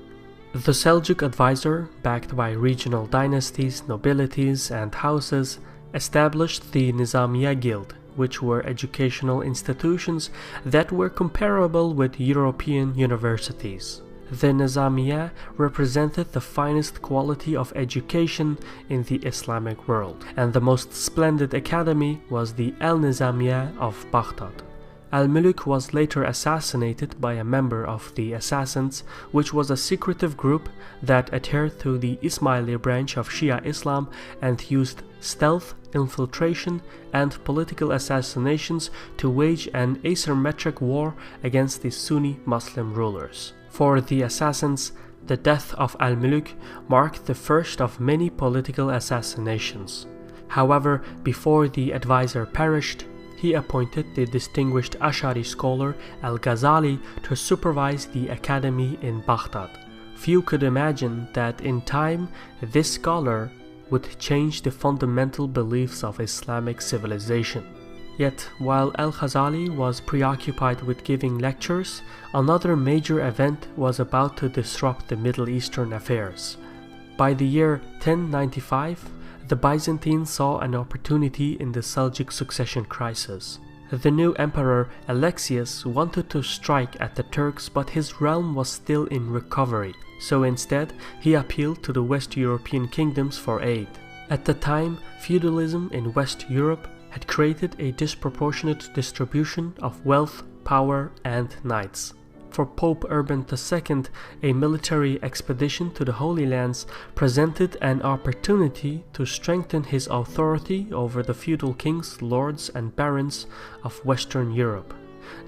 The Seljuk advisor, backed by regional dynasties, nobilities, and houses, established the Nizamiya Guild, which were educational institutions that were comparable with European universities. The Nizamiya represented the finest quality of education in the Islamic world, and the most splendid academy was the Al-Nizamiya of Baghdad. Al-Muluk was later assassinated by a member of the Assassins, which was a secretive group that adhered to the Ismaili branch of Shia Islam and used stealth, infiltration, and political assassinations to wage an asymmetric war against the Sunni Muslim rulers. For the Assassins, the death of Al-Muluk marked the first of many political assassinations. However, before the advisor perished, he appointed the distinguished Ash'ari scholar Al-Ghazali to supervise the academy in Baghdad. Few could imagine that in time this scholar would change the fundamental beliefs of Islamic civilization. Yet, while Al-Ghazali was preoccupied with giving lectures, another major event was about to disrupt the Middle Eastern affairs. By the year 1095, the Byzantines saw an opportunity in the Seljuk succession crisis. The new emperor Alexius wanted to strike at the Turks, but his realm was still in recovery, so instead he appealed to the West European kingdoms for aid. At the time, feudalism in West Europe had created a disproportionate distribution of wealth, power, and knights. For Pope Urban II, a military expedition to the Holy Lands presented an opportunity to strengthen his authority over the feudal kings, lords, and barons of Western Europe.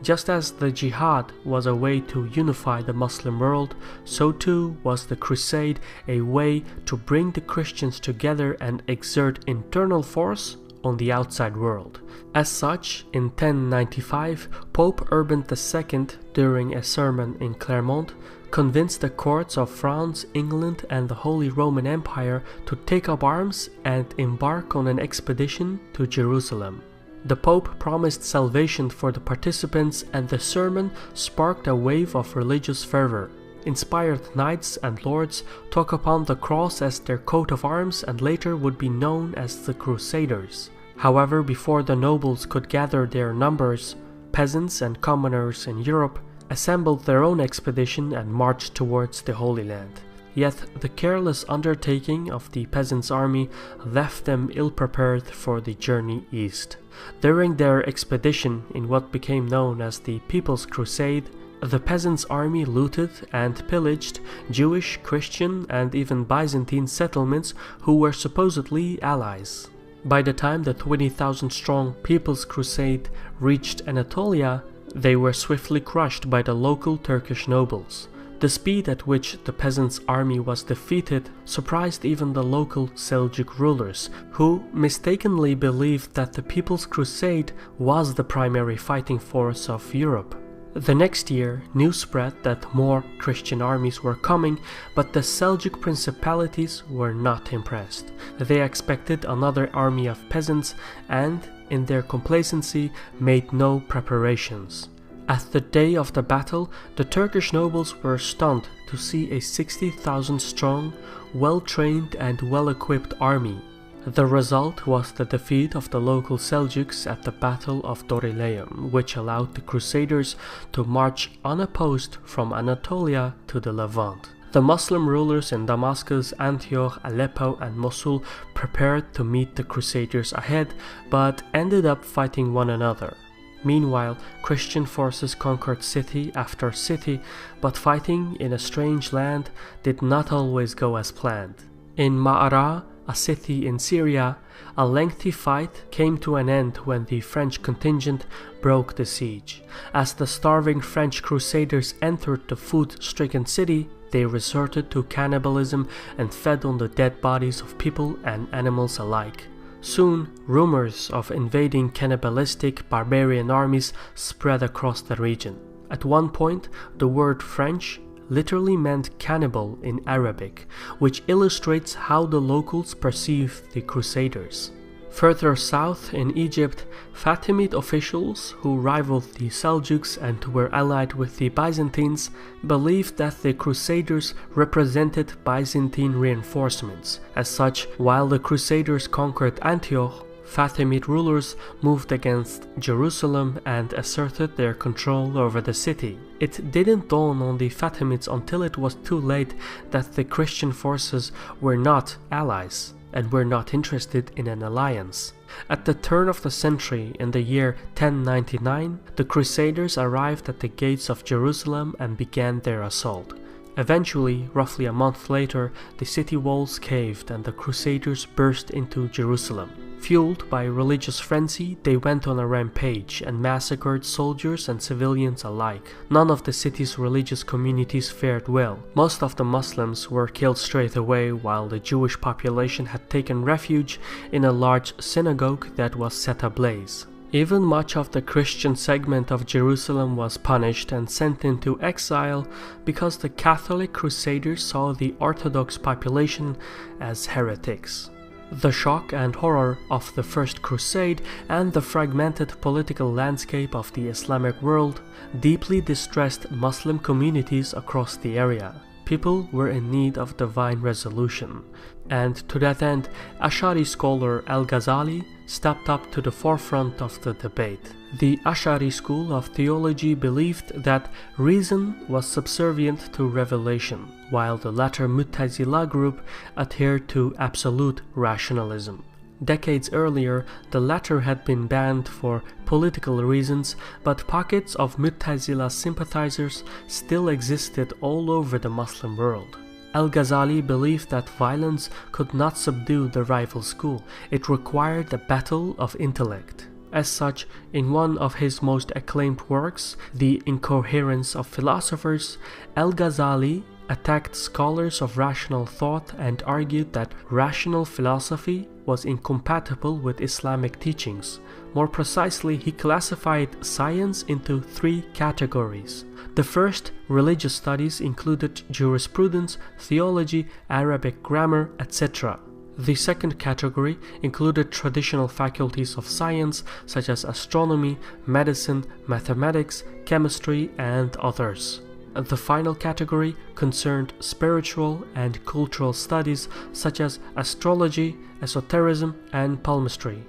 Just as the jihad was a way to unify the Muslim world, so too was the crusade a way to bring the Christians together and exert internal force on the outside world. As such, in 1095, Pope Urban II, during a sermon in Clermont, convinced the courts of France, England, and the Holy Roman Empire to take up arms and embark on an expedition to Jerusalem. The Pope promised salvation for the participants, and the sermon sparked a wave of religious fervor. Inspired knights and lords took upon the cross as their coat of arms and later would be known as the Crusaders. However, before the nobles could gather their numbers, peasants and commoners in Europe assembled their own expedition and marched towards the Holy Land. Yet the careless undertaking of the peasants' army left them ill-prepared for the journey east. During their expedition in what became known as the People's Crusade, the peasants' army looted and pillaged Jewish, Christian, and even Byzantine settlements who were supposedly allies. By the time the 20,000-strong People's Crusade reached Anatolia, they were swiftly crushed by the local Turkish nobles. The speed at which the peasants' army was defeated surprised even the local Seljuk rulers, who mistakenly believed that the People's Crusade was the primary fighting force of Europe. The next year, news spread that more Christian armies were coming, but the Seljuk principalities were not impressed. They expected another army of peasants and, in their complacency, made no preparations. At the day of the battle, the Turkish nobles were stunned to see a 60,000-strong, well-trained and well-equipped army. The result was the defeat of the local Seljuks at the Battle of Dorylaeum, which allowed the Crusaders to march unopposed from Anatolia to the Levant. The Muslim rulers in Damascus, Antioch, Aleppo and Mosul prepared to meet the Crusaders ahead, but ended up fighting one another. Meanwhile, Christian forces conquered city after city, but fighting in a strange land did not always go as planned. In Ma'ara, a city in Syria, a lengthy fight came to an end when the French contingent broke the siege. As the starving French crusaders entered the food-stricken city, they resorted to cannibalism and fed on the dead bodies of people and animals alike. Soon, rumors of invading cannibalistic barbarian armies spread across the region. At one point, the word French literally meant cannibal in Arabic, which illustrates how the locals perceived the Crusaders. Further south in Egypt, Fatimid officials who rivaled the Seljuks and were allied with the Byzantines believed that the Crusaders represented Byzantine reinforcements. As such, while the Crusaders conquered Antioch, Fatimid rulers moved against Jerusalem and asserted their control over the city. It didn't dawn on the Fatimids until it was too late that the Christian forces were not allies and were not interested in an alliance. At the turn of the century, in the year 1099, the Crusaders arrived at the gates of Jerusalem and began their assault. Eventually, roughly a month later, the city walls caved and the Crusaders burst into Jerusalem. Fueled by religious frenzy, they went on a rampage and massacred soldiers and civilians alike. None of the city's religious communities fared well. Most of the Muslims were killed straight away, while the Jewish population had taken refuge in a large synagogue that was set ablaze. Even much of the Christian segment of Jerusalem was punished and sent into exile because the Catholic Crusaders saw the Orthodox population as heretics. The shock and horror of the First Crusade and the fragmented political landscape of the Islamic world deeply distressed Muslim communities across the area. People were in need of divine resolution, and to that end, Ash'ari scholar Al-Ghazali stepped up to the forefront of the debate. The Ash'ari school of theology believed that reason was subservient to revelation, while the latter Mu'tazila group adhered to absolute rationalism. Decades earlier, the latter had been banned for political reasons, but pockets of Mu'tazila sympathizers still existed all over the Muslim world. Al-Ghazali believed that violence could not subdue the rival school. It required a battle of intellect. As such, in one of his most acclaimed works, The Incoherence of Philosophers, Al-Ghazali attacked scholars of rational thought and argued that rational philosophy was incompatible with Islamic teachings. More precisely, he classified science into three categories. The first, religious studies, included jurisprudence, theology, Arabic grammar, etc. The second category included traditional faculties of science such as astronomy, medicine, mathematics, chemistry, and others. The final category concerned spiritual and cultural studies such as astrology, esotericism, and palmistry.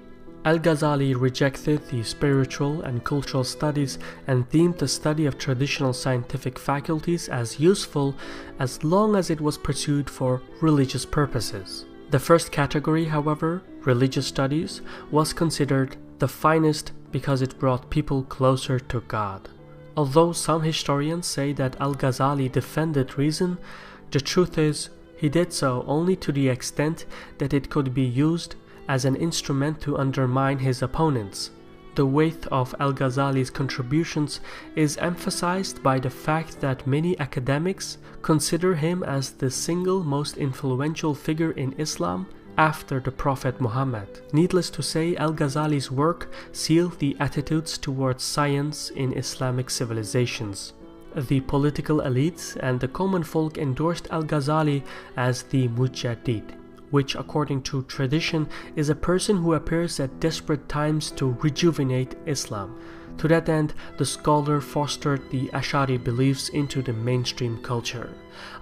Al-Ghazali rejected the spiritual and cultural studies and deemed the study of traditional scientific faculties as useful as long as it was pursued for religious purposes. The first category, however, religious studies, was considered the finest because it brought people closer to God. Although some historians say that Al-Ghazali defended reason, the truth is he did so only to the extent that it could be used as an instrument to undermine his opponents. The weight of Al-Ghazali's contributions is emphasized by the fact that many academics consider him as the single most influential figure in Islam after the Prophet Muhammad. Needless to say, Al-Ghazali's work sealed the attitudes towards science in Islamic civilizations. The political elites and the common folk endorsed Al-Ghazali as the Mujaddid, which according to tradition is a person who appears at desperate times to rejuvenate Islam. To that end, the scholar fostered the Ash'ari beliefs into the mainstream culture.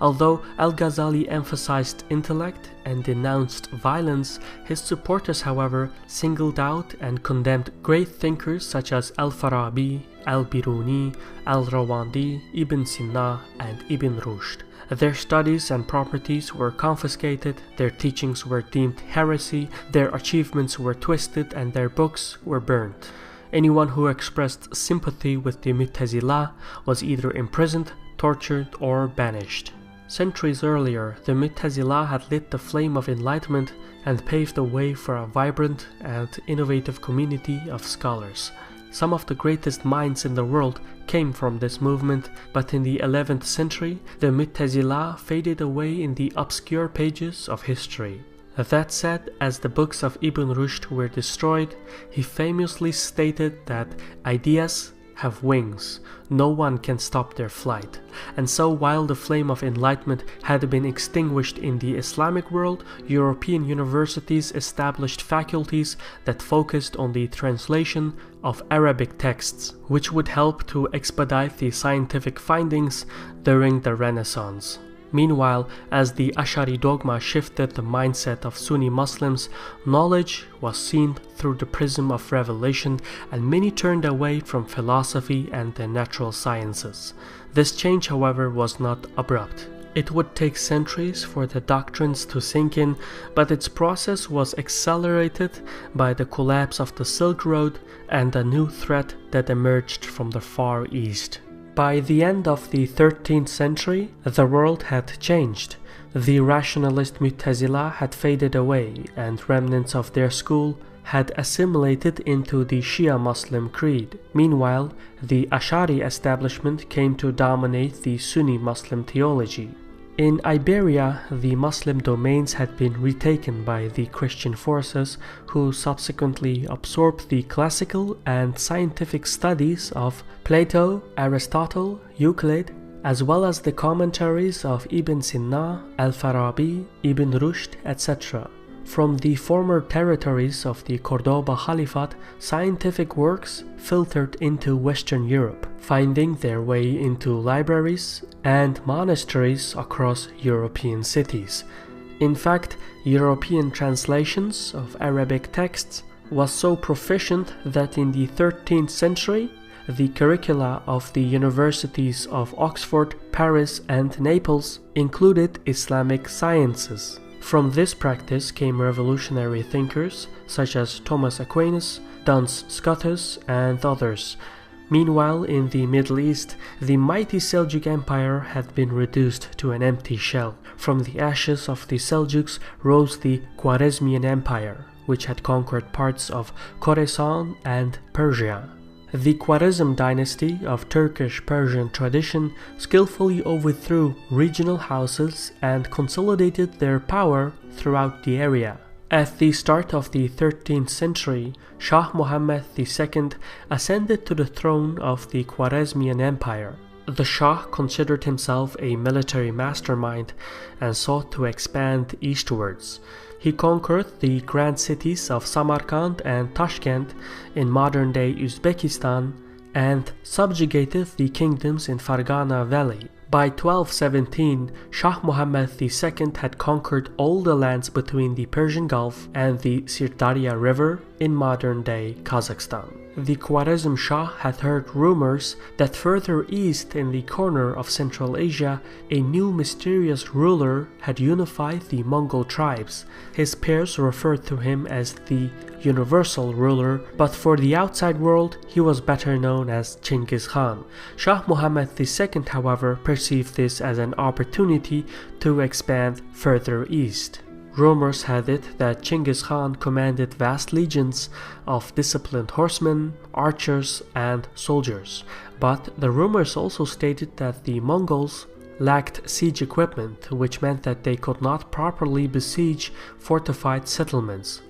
Although Al-Ghazali emphasized intellect and denounced violence, his supporters, however, singled out and condemned great thinkers such as Al-Farabi, Al-Biruni, Al-Rawandi, Ibn Sina, and Ibn Rushd. Their studies and properties were confiscated, their teachings were deemed heresy, their achievements were twisted, and their books were burnt. Anyone who expressed sympathy with the Mu'tazila was either imprisoned, tortured, or banished. Centuries earlier, the Mu'tazila had lit the flame of enlightenment and paved the way for a vibrant and innovative community of scholars. Some of the greatest minds in the world came from this movement, but in the 11th century, the Mu'tazila faded away in the obscure pages of history. That said, as the books of Ibn Rushd were destroyed, he famously stated that ideas have wings, no one can stop their flight. And so while the flame of enlightenment had been extinguished in the Islamic world, European universities established faculties that focused on the translation of Arabic texts, which would help to expedite the scientific findings during the Renaissance. Meanwhile, as the Ash'ari dogma shifted the mindset of Sunni Muslims, knowledge was seen through the prism of revelation, and many turned away from philosophy and the natural sciences. This change, however, was not abrupt. It would take centuries for the doctrines to sink in, but its process was accelerated by the collapse of the Silk Road and a new threat that emerged from the Far East. By the end of the 13th century, the world had changed. The rationalist Mu'tazila had faded away, and remnants of their school had assimilated into the Shia Muslim creed. Meanwhile, the Ash'ari establishment came to dominate the Sunni Muslim theology. In Iberia, the Muslim domains had been retaken by the Christian forces, who subsequently absorbed the classical and scientific studies of Plato, Aristotle, Euclid, as well as the commentaries of Ibn Sina, Al-Farabi, Ibn Rushd, etc. From the former territories of the Cordoba Caliphate, scientific works filtered into Western Europe, finding their way into libraries and monasteries across European cities. In fact, European translations of Arabic texts was so proficient that in the 13th century, the curricula of the universities of Oxford, Paris, and Naples included Islamic sciences. From this practice came revolutionary thinkers such as Thomas Aquinas, Duns Scotus, and others. Meanwhile, in the Middle East, the mighty Seljuk Empire had been reduced to an empty shell. From the ashes of the Seljuks rose the Khwarezmian Empire, which had conquered parts of Khorasan and Persia. The Khwarezm dynasty of Turkish-Persian tradition skillfully overthrew regional houses and consolidated their power throughout the area. At the start of the 13th century, Shah Muhammad II ascended to the throne of the Khwarezmian Empire. The Shah considered himself a military mastermind and sought to expand eastwards. He conquered the grand cities of Samarkand and Tashkent in modern-day Uzbekistan, and subjugated the kingdoms in Fargana Valley. By 1217, Shah Muhammad II had conquered all the lands between the Persian Gulf and the Sirdarya River in modern-day Kazakhstan. The Khwarezm Shah had heard rumors that further east in the corner of Central Asia, a new mysterious ruler had unified the Mongol tribes. His peers referred to him as the universal ruler, but for the outside world, he was better known as Chinggis Khan. Shah Muhammad II, however, perceived this as an opportunity to expand further east. Rumors had it that Chinggis Khan commanded vast legions of disciplined horsemen, archers, and soldiers, but the rumors also stated that the Mongols lacked siege equipment, which meant that they could not properly besiege fortified settlements.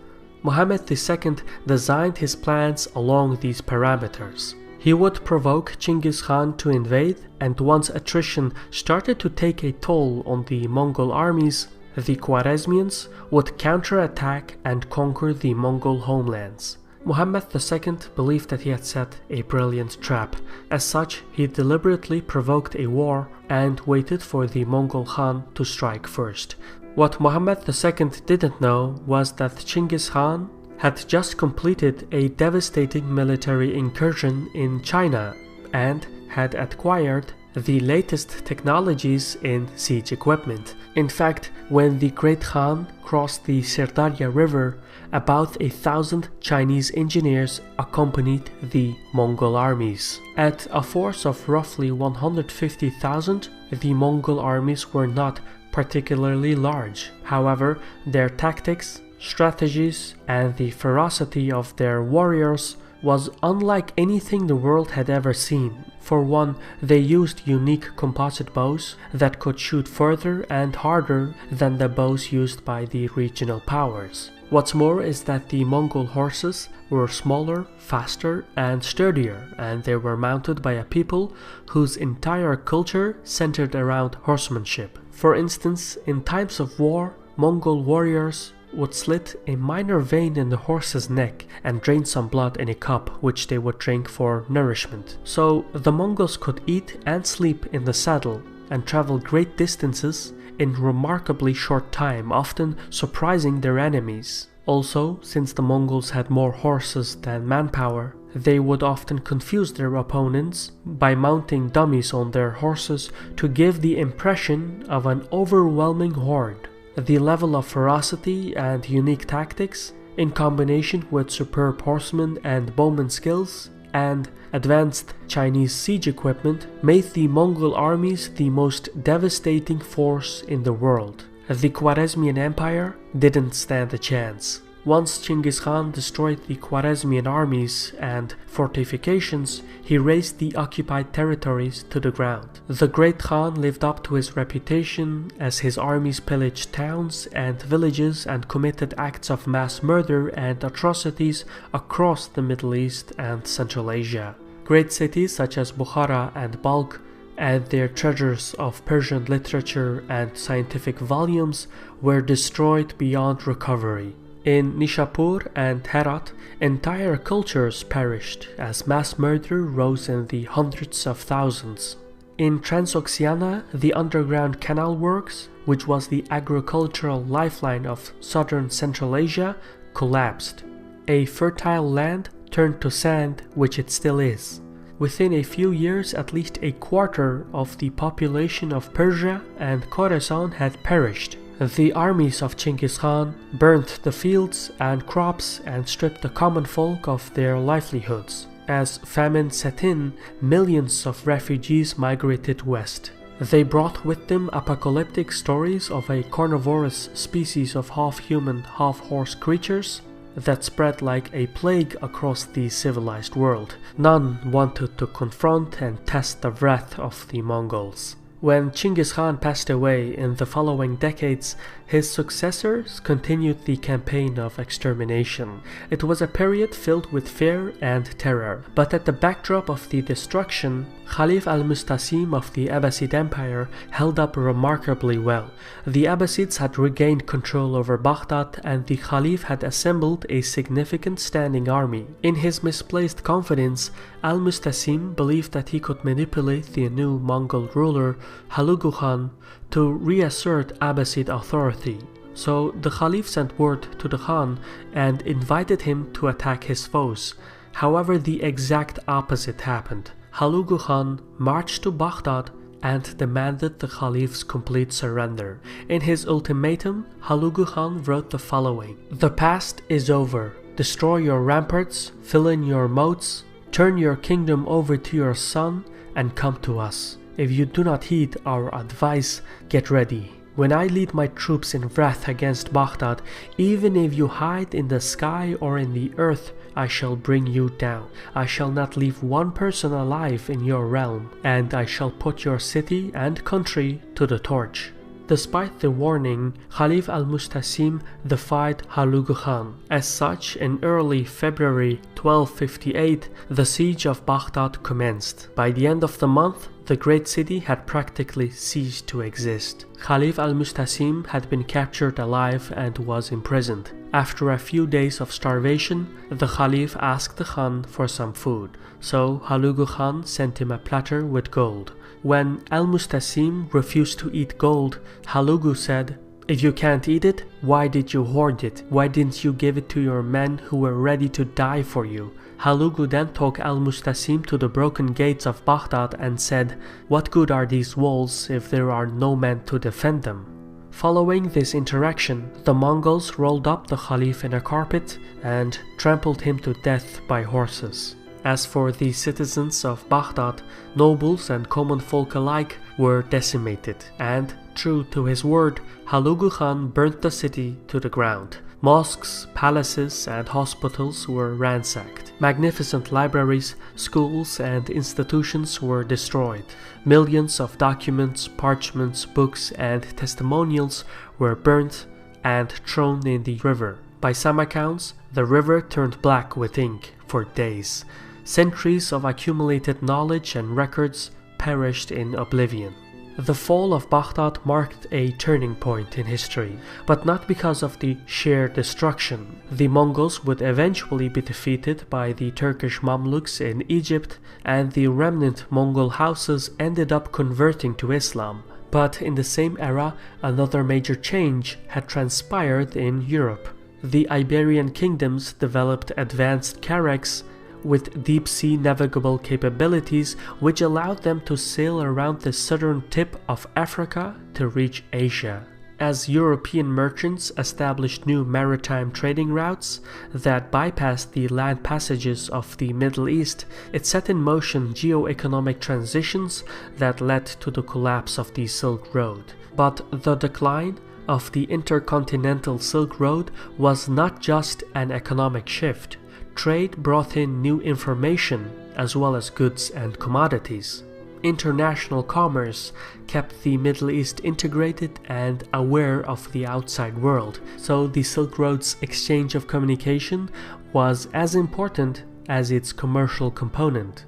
Muhammad II designed his plans along these parameters. He would provoke Chinggis Khan to invade, and once attrition started to take a toll on the Mongol armies, the Khwarezmians would counterattack and conquer the Mongol homelands. Muhammad II believed that he had set a brilliant trap. As such, he deliberately provoked a war and waited for the Mongol Khan to strike first. What Muhammad II didn't know was that Chinggis Khan had just completed a devastating military incursion in China and had acquired the latest technologies in siege equipment. In fact, when the Great Khan crossed the Sirdarya River, about 1,000 Chinese engineers accompanied the Mongol armies. At a force of roughly 150,000, the Mongol armies were not particularly large. However, their tactics, strategies, and the ferocity of their warriors was unlike anything the world had ever seen. For one, they used unique composite bows that could shoot further and harder than the bows used by the regional powers. What's more is that the Mongol horses were smaller, faster, and sturdier, and they were mounted by a people whose entire culture centered around horsemanship. For instance, in times of war, Mongol warriors would slit a minor vein in the horse's neck and drain some blood in a cup which they would drink for nourishment. So the Mongols could eat and sleep in the saddle and travel great distances in remarkably short time, often surprising their enemies. Also, since the Mongols had more horses than manpower, they would often confuse their opponents by mounting dummies on their horses to give the impression of an overwhelming horde. The level of ferocity and unique tactics, in combination with superb horsemen and bowman skills and advanced Chinese siege equipment, made the Mongol armies the most devastating force in the world. The Khwarezmian Empire didn't stand a chance. Once Chinggis Khan destroyed the Khwarezmian armies and fortifications, he razed the occupied territories to the ground. The Great Khan lived up to his reputation as his armies pillaged towns and villages and committed acts of mass murder and atrocities across the Middle East and Central Asia. Great cities such as Bukhara and Balkh and their treasures of Persian literature and scientific volumes were destroyed beyond recovery. In Nishapur and Herat, entire cultures perished as mass murder rose in the hundreds of thousands. In Transoxiana, the underground canal works, which was the agricultural lifeline of southern Central Asia, collapsed. A fertile land turned to sand, which it still is. Within a few years, at least a quarter of the population of Persia and Khorasan had perished. The armies of Chinggis Khan burnt the fields and crops and stripped the common folk of their livelihoods. As famine set in, millions of refugees migrated west. They brought with them apocalyptic stories of a carnivorous species of half-human, half-horse creatures that spread like a plague across the civilized world. None wanted to confront and test the wrath of the Mongols. When Chinggis Khan passed away in the following decades, his successors continued the campaign of extermination. It was a period filled with fear and terror, but at the backdrop of the destruction, Khalif al-Mustasim of the Abbasid Empire held up remarkably well. The Abbasids had regained control over Baghdad, and the Khalif had assembled a significant standing army. In his misplaced confidence, al-Mustasim believed that he could manipulate the new Mongol ruler, Hulagu Khan, to reassert Abbasid authority. So the Khalif sent word to the Khan and invited him to attack his foes. However, the exact opposite happened. Hulagu Khan marched to Baghdad and demanded the Khalif's complete surrender. In his ultimatum, Hulagu Khan wrote the following: "The past is over. Destroy your ramparts, fill in your moats, turn your kingdom over to your son, and come to us. If you do not heed our advice, get ready. When I lead my troops in wrath against Baghdad, even if you hide in the sky or in the earth, I shall bring you down. I shall not leave one person alive in your realm, and I shall put your city and country to the torch." Despite the warning, Khalif al-Mustasim defied Hulagu Khan. As such, in early February 1258, the siege of Baghdad commenced. By the end of the month, the great city had practically ceased to exist. Khalif al-Mustasim had been captured alive and was imprisoned. After a few days of starvation, the Khalif asked the Khan for some food, so Hulagu Khan sent him a platter with gold. When al-Mustasim refused to eat gold, Hulagu said, "If you can't eat it, why did you hoard it? Why didn't you give it to your men who were ready to die for you?" Hulagu then took al-Mustasim to the broken gates of Baghdad and said, "What good are these walls if there are no men to defend them?" Following this interaction, the Mongols rolled up the Khalif in a carpet and trampled him to death by horses. As for the citizens of Baghdad, nobles and common folk alike were decimated, and, true to his word, Hulagu Khan burnt the city to the ground. Mosques, palaces, and hospitals were ransacked. Magnificent libraries, schools, and institutions were destroyed. Millions of documents, parchments, books, and testimonials were burnt and thrown in the river. By some accounts, the river turned black with ink for days. Centuries of accumulated knowledge and records perished in oblivion. The fall of Baghdad marked a turning point in history, but not because of the sheer destruction. The Mongols would eventually be defeated by the Turkish Mamluks in Egypt, and the remnant Mongol houses ended up converting to Islam. But in the same era, another major change had transpired in Europe. The Iberian kingdoms developed advanced carracks with deep-sea navigable capabilities, which allowed them to sail around the southern tip of Africa to reach Asia. As European merchants established new maritime trading routes that bypassed the land passages of the Middle East, it set in motion geo-economic transitions that led to the collapse of the Silk Road. But the decline of the intercontinental Silk Road was not just an economic shift. Trade brought in new information as well as goods and commodities. International commerce kept the Middle East integrated and aware of the outside world, so the Silk Road's exchange of communication was as important as its commercial component.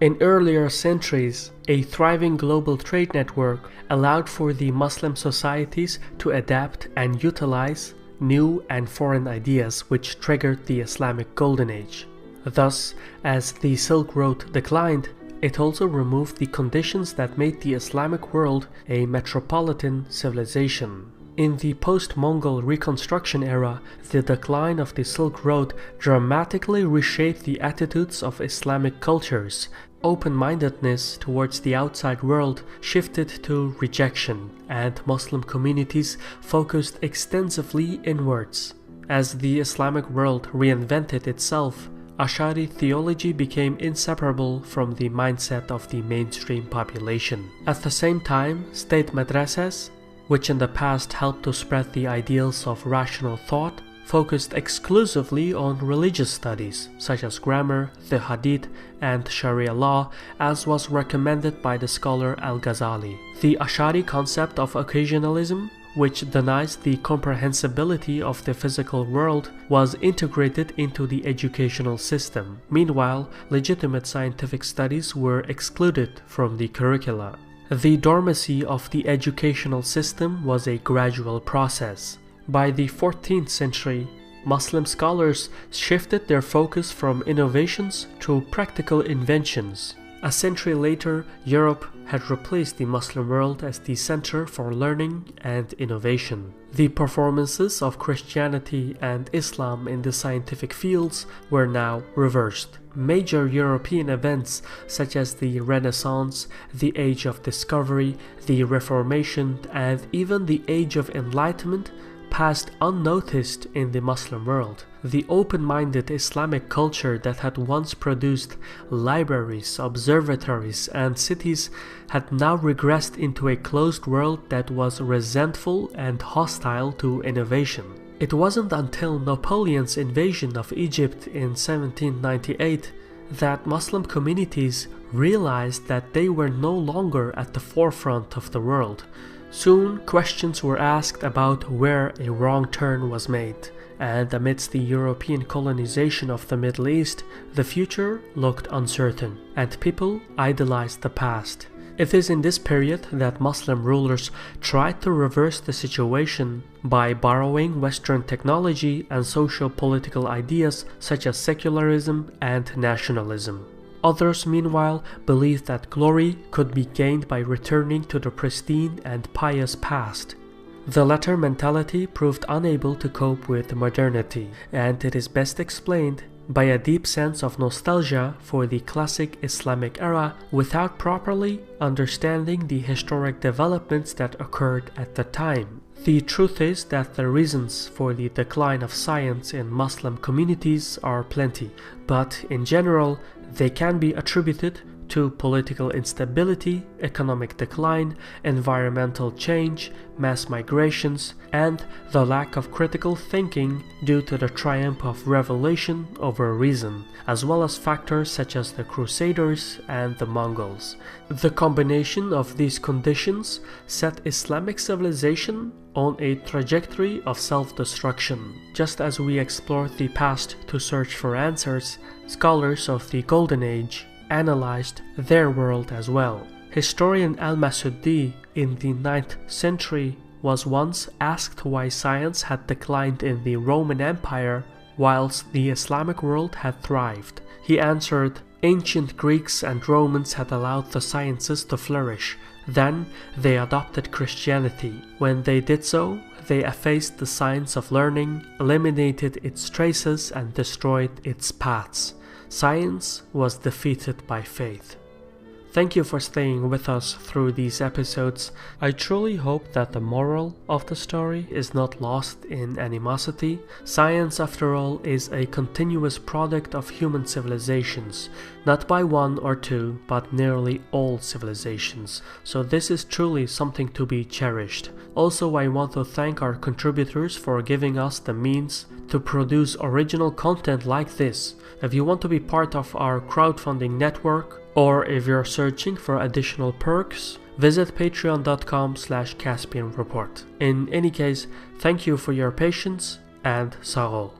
In earlier centuries, a thriving global trade network allowed for the Muslim societies to adapt and utilize new and foreign ideas, which triggered the Islamic Golden Age. Thus, as the Silk Road declined, it also removed the conditions that made the Islamic world a metropolitan civilization. In the post-Mongol Reconstruction era, the decline of the Silk Road dramatically reshaped the attitudes of Islamic cultures. Open-mindedness towards the outside world shifted to rejection, and Muslim communities focused extensively inwards. As the Islamic world reinvented itself, Ash'ari theology became inseparable from the mindset of the mainstream population. At the same time, state madrasas, which in the past helped to spread the ideals of rational thought, focused exclusively on religious studies, such as grammar, the Hadith, and Sharia law, as was recommended by the scholar Al-Ghazali. The Ash'ari concept of occasionalism, which denies the comprehensibility of the physical world, was integrated into the educational system. Meanwhile, legitimate scientific studies were excluded from the curricula. The dormancy of the educational system was a gradual process. By the 14th century, Muslim scholars shifted their focus from innovations to practical inventions. A century later, Europe had replaced the Muslim world as the center for learning and innovation. The performances of Christianity and Islam in the scientific fields were now reversed. Major European events such as the Renaissance, the Age of Discovery, the Reformation, and even the Age of Enlightenment passed unnoticed in the Muslim world. The open-minded Islamic culture that had once produced libraries, observatories, and cities had now regressed into a closed world that was resentful and hostile to innovation. It wasn't until Napoleon's invasion of Egypt in 1798 that Muslim communities realized that they were no longer at the forefront of the world. Soon, questions were asked about where a wrong turn was made, and amidst the European colonization of the Middle East, the future looked uncertain, and people idolized the past. It is in this period that Muslim rulers tried to reverse the situation by borrowing Western technology and socio-political ideas such as secularism and nationalism. Others, meanwhile, believed that glory could be gained by returning to the pristine and pious past. The latter mentality proved unable to cope with modernity, and it is best explained by a deep sense of nostalgia for the classic Islamic era without properly understanding the historic developments that occurred at the time. The truth is that the reasons for the decline of science in Muslim communities are plenty, but in general, they can be attributed to political instability, economic decline, environmental change, mass migrations, and the lack of critical thinking due to the triumph of revelation over reason, as well as factors such as the Crusaders and the Mongols. The combination of these conditions set Islamic civilization on a trajectory of self-destruction. Just as we explore the past to search for answers, scholars of the Golden Age analyzed their world as well. Historian Al-Masudi in the 9th century was once asked why science had declined in the Roman Empire whilst the Islamic world had thrived. He answered, "Ancient Greeks and Romans had allowed the sciences to flourish. Then they adopted Christianity. When they did so, they effaced the science of learning, eliminated its traces, and destroyed its paths. Science was defeated by faith." Thank you for staying with us through these episodes. I truly hope that the moral of the story is not lost in animosity. Science, after all, is a continuous product of human civilizations, not by one or two, but nearly all civilizations. So this is truly something to be cherished. Also, I want to thank our contributors for giving us the means to produce original content like this. If you want to be part of our crowdfunding network, or if you're searching for additional perks, visit patreon.com/CaspianReport. In any case, thank you for your patience, and Sarol.